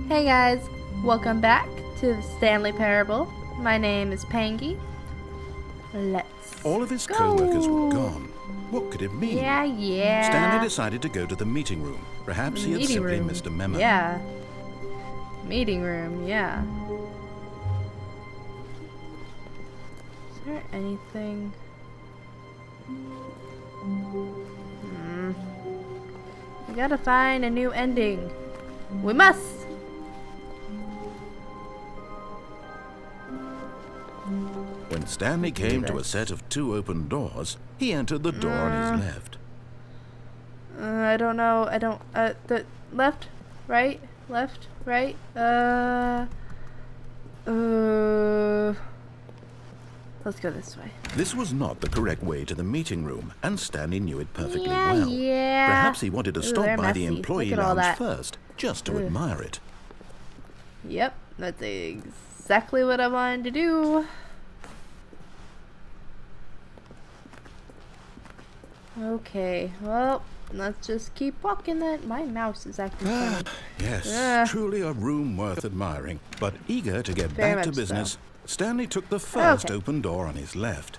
Hey guys, welcome back to the Stanley Parable. My name is Pengy. Let's All of his go. co-workers were gone. What could it mean? Yeah. Stanley decided to go to the meeting room. Perhaps he had Meeting simply room. missed a memo. Yeah. Meeting room, yeah. Is there anything? We gotta find a new ending. We must! When Stanley came to a set of 2 open doors, he entered the door on his left. I don't know. The left, right, left, right. Let's go this way. This was not the correct way to the meeting room, and Stanley knew it perfectly well. Yeah. Perhaps he wanted to stop they're by the messy. employee Look at all lounge that. first, just to admire it. Yep, that's exactly what I wanted to do. Okay, well, let's just keep walking then. My mouse is acting funny. Yes, truly a room worth admiring. But eager to get Very back to much business, Stanley took the first Okay. open door on his left.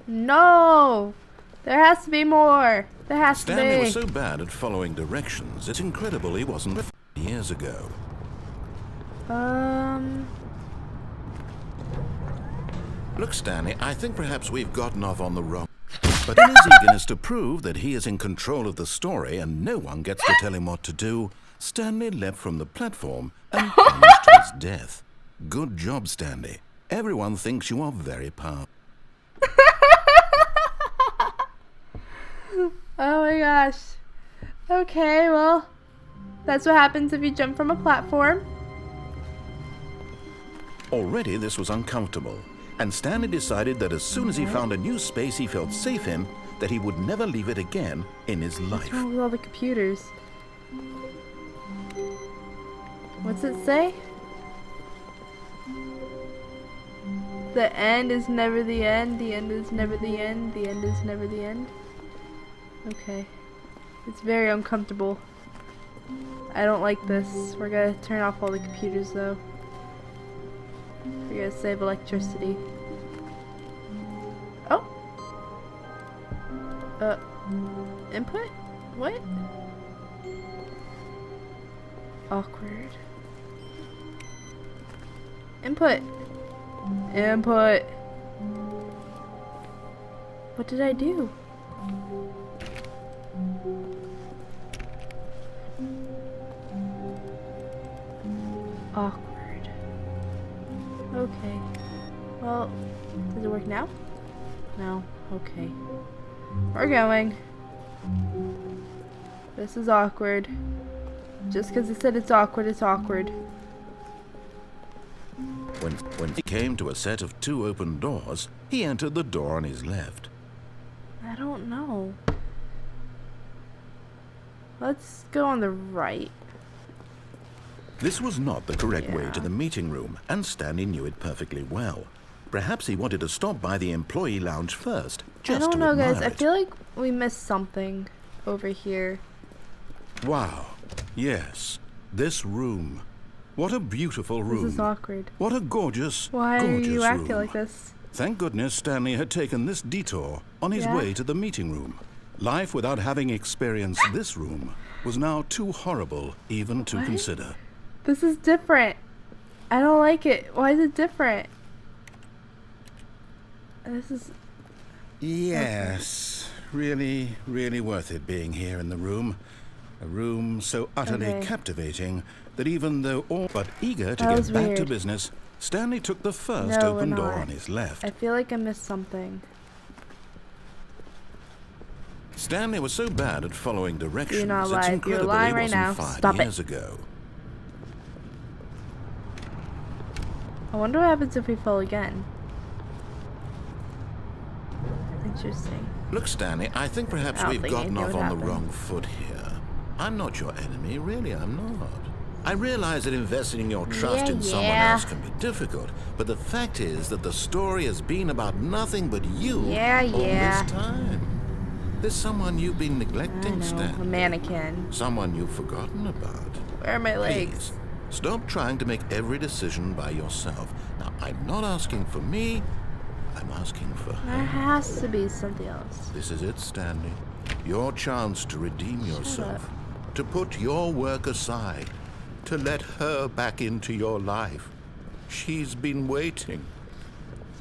No! There has to be more. There has Stanley to be. was so bad at following directions, it's incredible he wasn't 50 years ago. Look, Stanley, I think perhaps we've gotten off on the wrong... But in his eagerness to prove that he is in control of the story and no one gets to tell him what to do, Stanley leapt from the platform and plunged to his death. Good job, Stanley. Everyone thinks you are very powerful. Oh my gosh. Okay, well, that's what happens if you jump from a platform. Already this was uncomfortable, and Stanley decided that as soon as he found a new space he felt safe in, that he would never leave it again in his life. What's wrong with all the computers? What's it say? The end is never the end, the end is never the end, the end is never the end. Okay. It's very uncomfortable. I don't like this. We're gonna turn off all the computers though. We're gonna save electricity. Oh! Input? What? Awkward. Input! Input! What did I do? Awkward. Okay. Well, does it work now? No. Okay. We're going. This is awkward. Just because it said it's awkward, it's awkward. When he came to a set of 2 open doors, he entered the door on his left. I don't know. Let's go on the right. This was not the correct way to the meeting room, and Stanley knew it perfectly well. Perhaps he wanted to stop by the employee lounge first, just I don't to know, admire guys. I it. feel like we missed something over here. Wow. Yes. This room. What a beautiful room. This is awkward. What a gorgeous, Why are gorgeous you acting room. like this? Thank goodness Stanley had taken this detour on his Yeah? way to the meeting room. Life without having experienced this room was now too horrible even to What? consider. This is different. I don't like it. Why is it different? This is... Yes, really, really worth it being here in the room. A room so utterly captivating that even though but eager to That get was back to weird. business, Stanley took the first No, we're open door not. on his left. I feel like I missed something. Stanley was so bad at following directions, You're not it's lying. You're incredible lying he right wasn't now. 5 Stop it. years ago. I wonder what happens if we fall again. Interesting. Look, Stanley, I think perhaps I don't we've think gotten anything off would on the happen. wrong foot here. I'm not your enemy, really, I'm not. I realize that investing your trust in someone else can be difficult, but the fact is that the story has been about nothing but you all this time. There's someone you've been neglecting, I know, Stanley. a mannequin. Someone you've forgotten about. Where are my legs? Please, Stop trying to make every decision by yourself. Now, I'm not asking for me. I'm asking for There her. has to be something else. This is it, Stanley. Your chance to redeem yourself. To put your work aside. To let her back into your life. She's been waiting.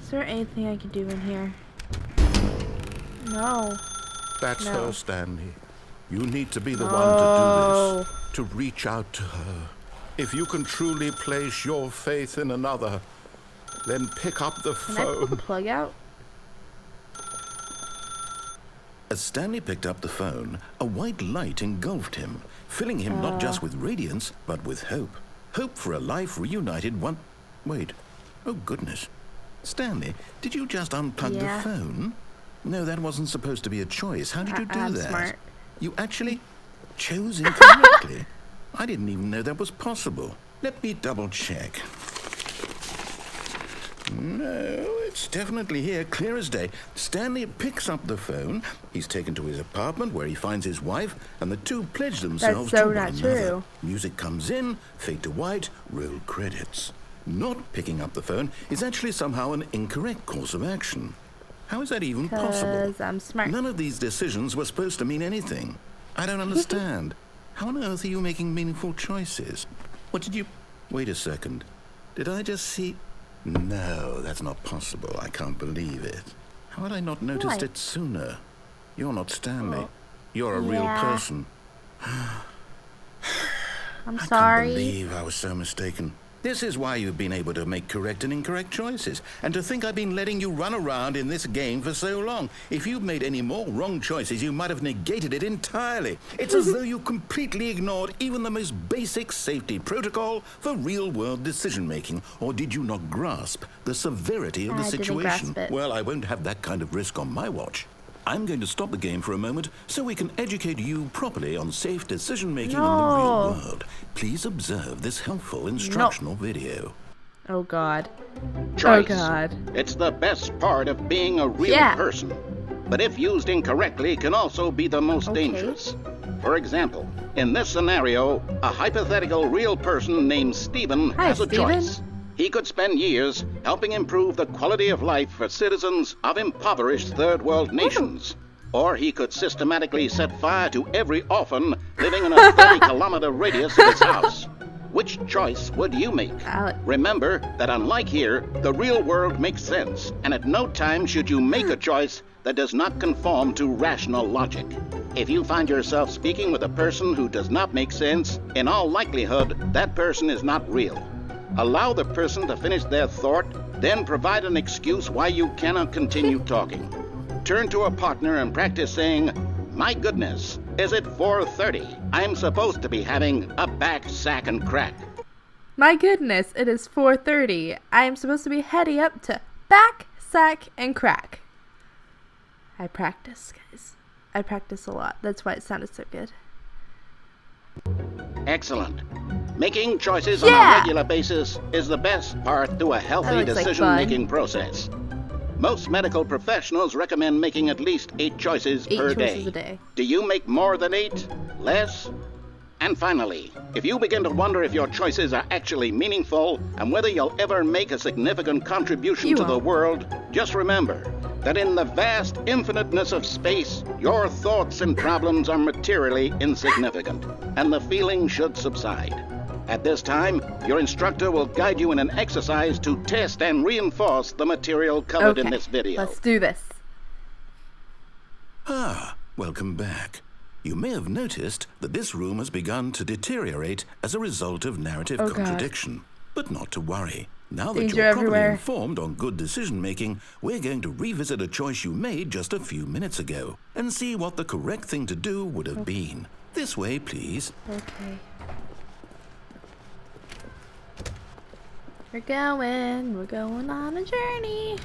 Is there anything I can do in here? No. That's No. her, Stanley. You need to be the one Oh. to do this. To reach out to her. If you can truly place your faith in another, then pick up the Can I pull the phone. plug out? As Stanley picked up the phone, a white light engulfed him, filling him not just with radiance, but with hope. Hope for a life reunited one... Wait. Oh, goodness. Stanley, did you just unplug Yeah. the phone? No, that wasn't supposed to be a choice. How did you do I'm that? smart. You actually chose incorrectly. I didn't even know that was possible. Let me double check. No, it's definitely here, clear as day. Stanley picks up the phone. He's taken to his apartment where he finds his wife, and the two pledge themselves so to not one another. true. Music comes in, fade to white, roll credits. Not picking up the phone is actually somehow an incorrect course of action. How is that even possible? 'Cause I'm smart. None of these decisions were supposed to mean anything. I don't understand. How on earth are you making meaningful choices? What did you... Wait a second. Did I just see... No, that's not possible. I can't believe it. How had I not noticed Why? it sooner? You're not Stanley. Oh, You're a real yeah. person. I'm I sorry. can't believe I was so mistaken. This is why you've been able to make correct and incorrect choices. And to think I've been letting you run around in this game for so long. If you'd made any more wrong choices, you might have negated it entirely. It's as though you completely ignored even the most basic safety protocol for real-world decision-making. Or did you not grasp the severity of the I didn't situation? grasp it. Well, I won't have that kind of risk on my watch. I'm going to stop the game for a moment so we can educate you properly on safe decision-making in the real world. Please observe this helpful instructional video. Oh God. Choice. Oh God. It's the best part of being a real Yeah. person. But if used incorrectly, can also be the most Okay. dangerous. For example, in this scenario, a hypothetical real person named Stephen Hi, has a Stephen. choice. He could spend years helping improve the quality of life for citizens of impoverished third world nations. Or he could systematically set fire to every orphan living in a 30-kilometer radius of his house. Which choice would you make? Remember that unlike here, the real world makes sense, and at no time should you make a choice that does not conform to rational logic. If you find yourself speaking with a person who does not make sense, in all likelihood, that person is not real. Allow the person to finish their thought, then provide an excuse why you cannot continue talking. Turn to a partner and practice saying, "My goodness, is it 4:30? I'm supposed to be having a back, sack, and crack." My goodness, it is 4:30. I am supposed to be heading up to back, sack, and crack. I practice, guys. I practice a lot. That's why it sounded so good. Excellent. Making choices on Yeah. a regular basis is the best part to a healthy looks like decision-making process. Most medical professionals recommend making at least 8 choices 8 per choices day. a day. Do you make more than 8? Less? And finally, if you begin to wonder if your choices are actually meaningful and whether you'll ever make a significant contribution You to the won't. world, just remember that in the vast infiniteness of space, your thoughts and problems are materially insignificant, and the feeling should subside. At this time, your instructor will guide you in an exercise to test and reinforce the material covered in this video. Let's do this. Ah, welcome back. You may have noticed that this room has begun to deteriorate as a result of narrative Oh, God. contradiction. But not to worry. Now that Danger you're properly everywhere. informed on good decision-making, we're going to revisit a choice you made just a few minutes ago and see what the correct thing to do would have been. This way, please. Okay. We're going on a journey.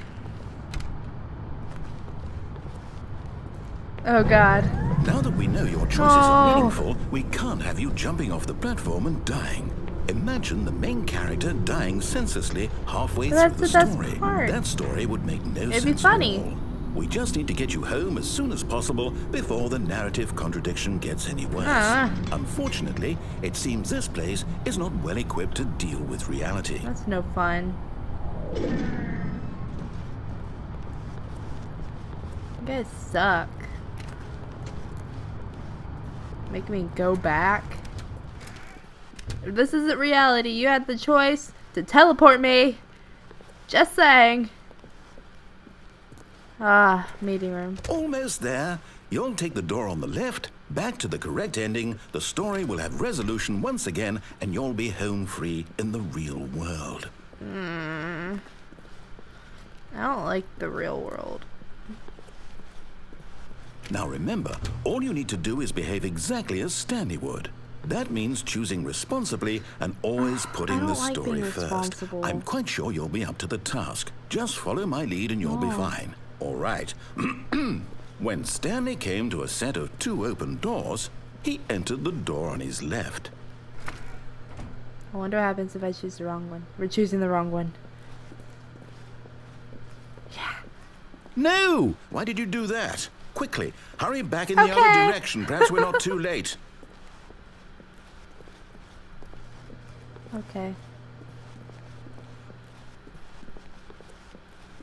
Oh God. Now that we know your choices are Oh. meaningful, we can't have you jumping off the platform and dying. Imagine the main character dying senselessly halfway That's through the the best story. part. That story would make no It'd sense be funny. at all. We just need to get you home as soon as possible before the narrative contradiction gets any worse. Unfortunately, it seems this place is not well equipped to deal with reality. That's no fun. You guys suck. Make me go back. If this isn't reality, you had the choice to teleport me. Just saying. Ah, meeting room. Almost there. You'll take the door on the left, back to the correct ending. The story will have resolution once again, and you'll be home free in the real world. I don't like the real world. Now remember, all you need to do is behave exactly as Stanley would. That means choosing responsibly and always putting the story first. I'm quite sure you'll be up to the task. Just follow my lead and you'll be fine. All right. When Stanley came to a set of 2 open doors, he entered the door on his left. I wonder what happens if I choose the wrong one. We're choosing the wrong one. Yeah. No! Why did you do that? Quickly, hurry back in the other direction. Perhaps we're not too late. Okay.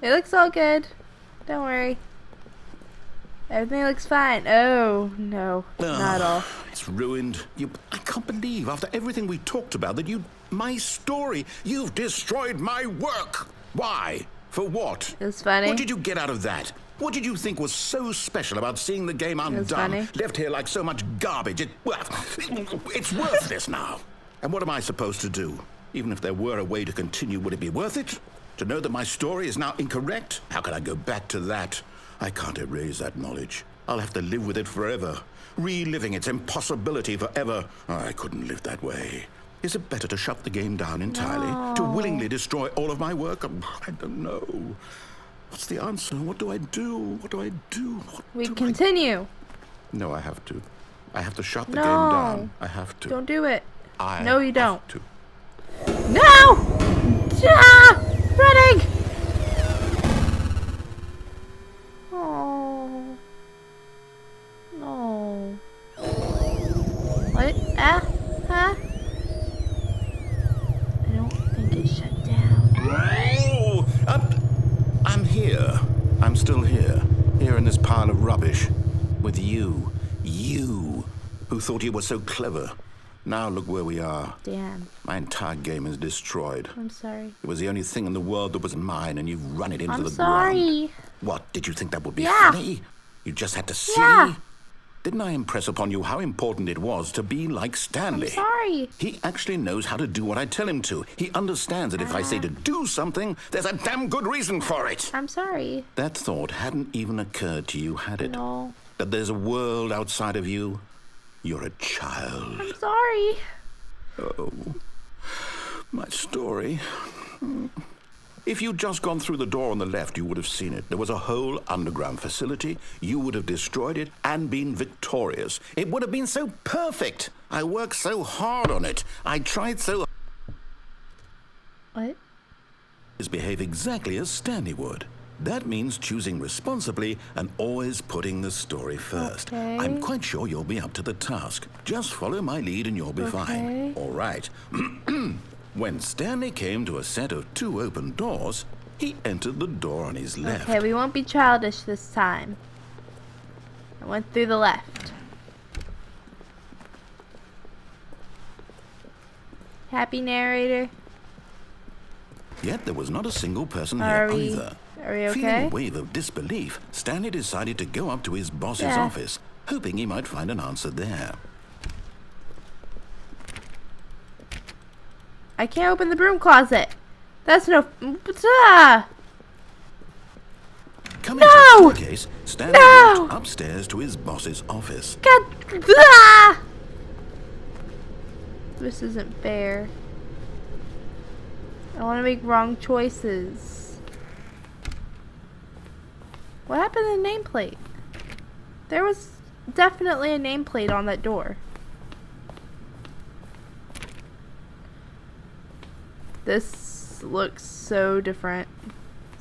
It looks all good. Don't worry. Everything looks fine. Oh, no. Not at all. It's ruined. I can't believe, after everything we talked about, that my story, you've destroyed my work. Why? For what? It was funny. What did you get out of that? What did you think was so special about seeing the game undone? Left here like so much garbage. It's worthless now. And what am I supposed to do? Even if there were a way to continue, would it be worth it? To know that my story is now incorrect? How can I go back to that? I can't erase that knowledge. I'll have to live with it forever. Reliving its impossibility forever. I couldn't live that way. Is it better to shut the game down entirely? No. To willingly destroy all of my work? I don't know. What's the answer? What do I do? What do I do? We continue. No, I have to. I have to shut the game down. I have to. Don't do it. No, you don't. To. No! Ah! Running! Oh. No. What? Ah? Huh? I don't think it shut down. Oh! I'm here. I'm still here. Here in this pile of rubbish. With you. You. Who thought you were so clever. Now look where we are. Damn. My entire game is destroyed. I'm sorry. It was the only thing in the world that was mine, and you've run it into the ground. I'm sorry. What, did you think that would be funny? You just had to see? Yeah. Didn't I impress upon you how important it was to be like Stanley? I'm sorry. He actually knows how to do what I tell him to. He understands that if I say to do something, there's a damn good reason for it. I'm sorry. That thought hadn't even occurred to you, had it? No. That there's a world outside of you? You're a child. I'm sorry. Oh, my story. If you'd just gone through the door on the left, you would have seen it. There was a whole underground facility. You would have destroyed it and been victorious. It would have been so perfect. I worked so hard on it. I tried so... What? Behave exactly as Stanley would. That means choosing responsibly and always putting the story first. Okay. I'm quite sure you'll be up to the task. Just follow my lead and you'll be fine. All right. When Stanley came to a set of 2 open doors, he entered the door on his left. Okay, we won't be childish this time. I went through the left. Happy narrator? Yet there was not a single person here either. Are we okay? Feeling a wave of disbelief, Stanley decided to go up to his boss's office, hoping he might find an answer there. I can't open the broom closet. That's no... Ah! Coming to the staircase, Stanley walked upstairs to his boss's office. God! Ah! This isn't fair. I want to make wrong choices. What happened to the nameplate? There was definitely a nameplate on that door. This looks so different.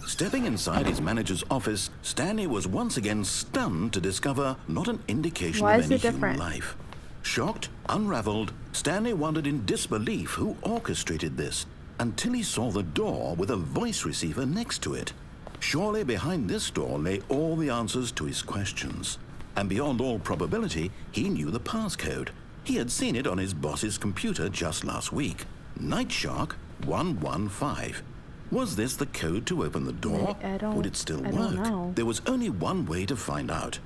Stepping inside his manager's office, Stanley was once again stunned to discover not an indication Why of is any it human different? life. Shocked, unraveled, Stanley wondered in disbelief who orchestrated this until he saw the door with a voice receiver next to it. Surely behind this door lay all the answers to his questions. And beyond all probability, he knew the passcode. He had seen it on his boss's computer just last week. Night Shark 115. Was this the code to open the door? Would it still I work? don't know. There was only one way to find out.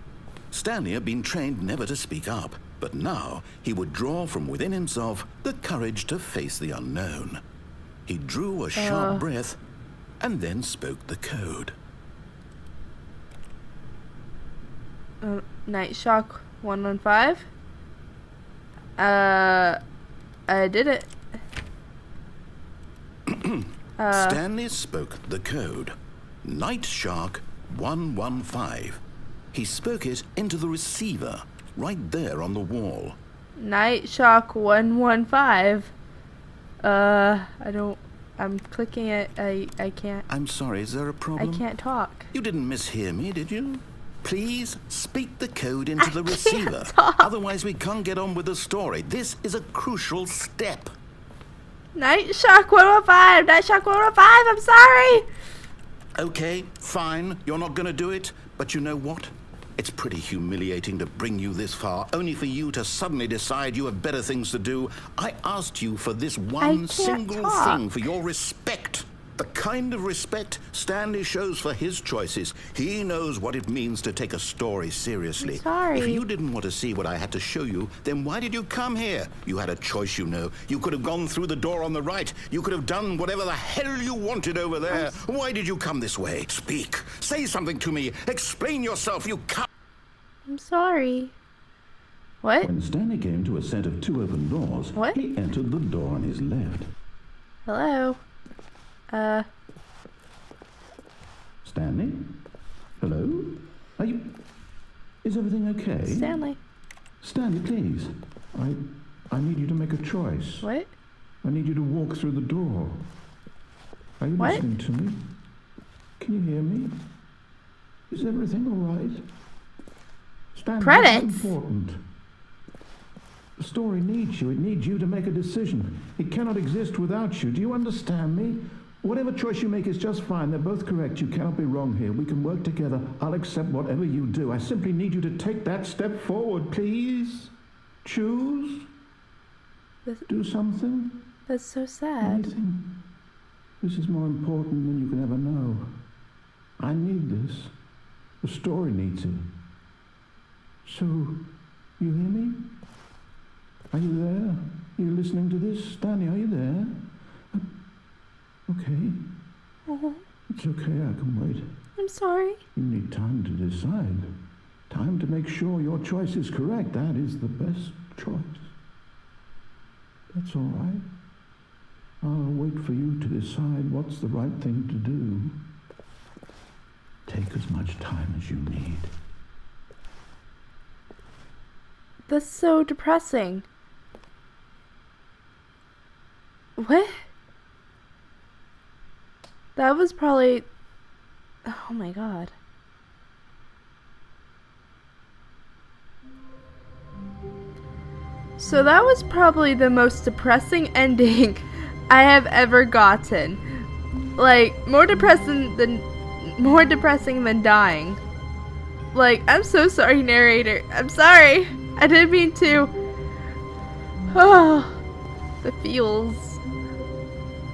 Stanley had been trained never to speak up, but now he would draw from within himself the courage to face the unknown. He drew a sharp breath and then spoke the code. Night Shock 115. I did it. Stanley spoke the code. Night Shark 115. He spoke it into the receiver, right there on the wall. Night Shock 115. I'm clicking it. I can't. I'm sorry, is there a problem? I can't talk. You didn't mishear me, did you? Please speak the code into the can't receiver. talk. Otherwise, we can't get on with the story. This is a crucial step. Night Shock 115. Night Shock 115. I'm sorry. Okay, fine. You're not going to do it. But you know what? It's pretty humiliating to bring you this far, only for you to suddenly decide you have better things to do. I asked you for this one can't single talk. thing, for your respect. The kind of respect Stanley shows for his choices. He knows what it means to take a story seriously. I'm sorry. If you didn't want to see what I had to show you, then why did you come here? You had a choice, you know. You could have gone through the door on the right. You could have done whatever the hell you wanted over there. Why did you come this way? Speak. Say something to me. Explain yourself. You can't. I'm sorry. What? When Stanley came to a set of two open doors, What? he entered the door on his left. Hello. Stanley? Hello? Are you... Is everything okay? Stanley. Stanley, please. I need you to make a choice. What? I need you to walk through the door. Are you What? listening to me? Can you hear me? Is everything all right? Stanley, Credits? it's important. The story needs you. It needs you to make a decision. It cannot exist without you. Do you understand me? Whatever choice you make is just fine. They're both correct. You cannot be wrong here. We can work together. I'll accept whatever you do. I simply need you to take that step forward, please. Choose. Do something. That's so sad. Anything. This is more important than you can ever know. I need this. The story needs it. So, you hear me? Are you there? Are you listening to this? Stanley, are you there? Okay. It's okay, I can wait. I'm sorry. You need time to decide. Time to make sure your choice is correct. That is the best choice. That's all right. I'll wait for you to decide what's the right thing to do. Take as much time as you need. That's so depressing. What? That was probably... Oh my god. So that was probably the most depressing ending I have ever gotten. Like, more depressing than dying. Like, I'm so sorry, narrator. I'm sorry. I didn't mean to. Oh, the feels.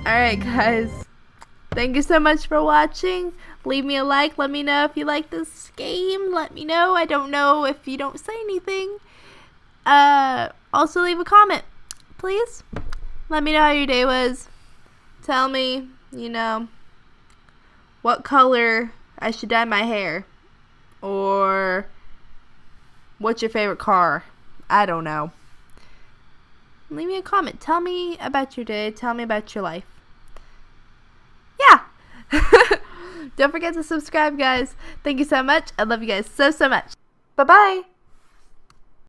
Alright, guys. Thank you so much for watching. Leave me a like. Let me know if you like this game. Let me know. I don't know if you don't say anything. Also leave a comment, please. Let me know how your day was. Tell me, you know, what color I should dye my hair. Or what's your favorite car? I don't know. Leave me a comment. Tell me about your day. Tell me about your life. Yeah. Don't forget to subscribe, guys. Thank you so much. I love you guys so much. Bye-bye.